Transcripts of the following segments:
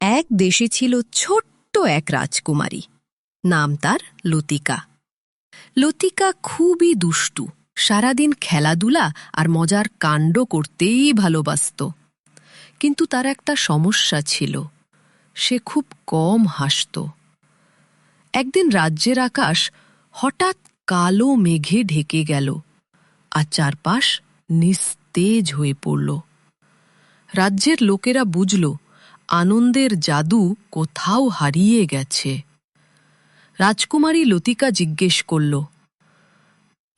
এক দেশে ছিল ছোট্ট এক রাজকুমারী। নাম তার লতিকা। লতিকা খুবই দুষ্টু, সারাদিন খেলাধুলা আর মজার কাণ্ড করতেই ভালোবাসত। কিন্তু তার একটা সমস্যা ছিল, সে খুব কম হাসত। একদিন রাজ্যের আকাশ হঠাৎ কালো মেঘে ঢেকে গেল আর চারপাশ নিস্তেজ হয়ে পড়ল। রাজ্যের লোকেরা বুঝল আনন্দের জাদু কোথাও হারিয়ে গেছে। রাজকুমারী লতিকা জিজ্ঞেস করল,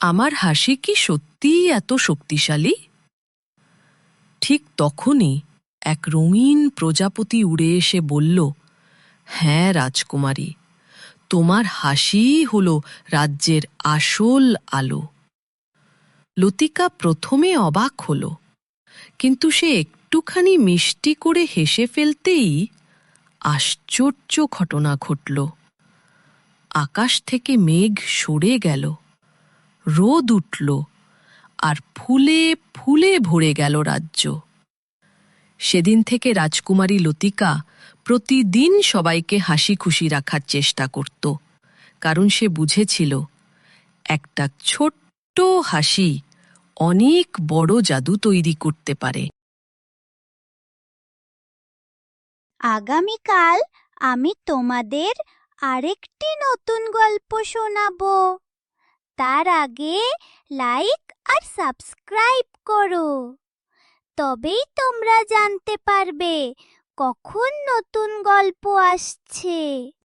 আমার হাসি কি সত্যিই এত শক্তিশালী? ঠিক তখনই এক রঙিন প্রজাপতি উড়ে এসে বলল, হ্যাঁ রাজকুমারী, তোমার হাসিই হল রাজ্যের আসল আলো। লতিকা প্রথমে অবাক হল, কিন্তু সে একটুখানি মিষ্টি করে হেসে ফেলতেই আশ্চর্য ঘটনা ঘটল। আকাশ থেকে মেঘ সরে গেল, রোদ উঠল আর ফুলে ফুলে ভরে গেল রাজ্য। সেদিন থেকে রাজকুমারী লতিকা প্রতিদিন সবাইকে হাসি খুশি রাখার চেষ্টা করত, কারণ সে বুঝেছিল একটা ছোট্ট হাসি অনেক বড় জাদু তৈরি করতে পারে। আগামীকাল আমি তোমাদের আরেকটি নতুন গল্প শোনাবো। তার আগে লাইক আর সাবস্ক্রাইব করো, তবেই তোমরা জানতে পারবে কখন নতুন গল্প আসছে।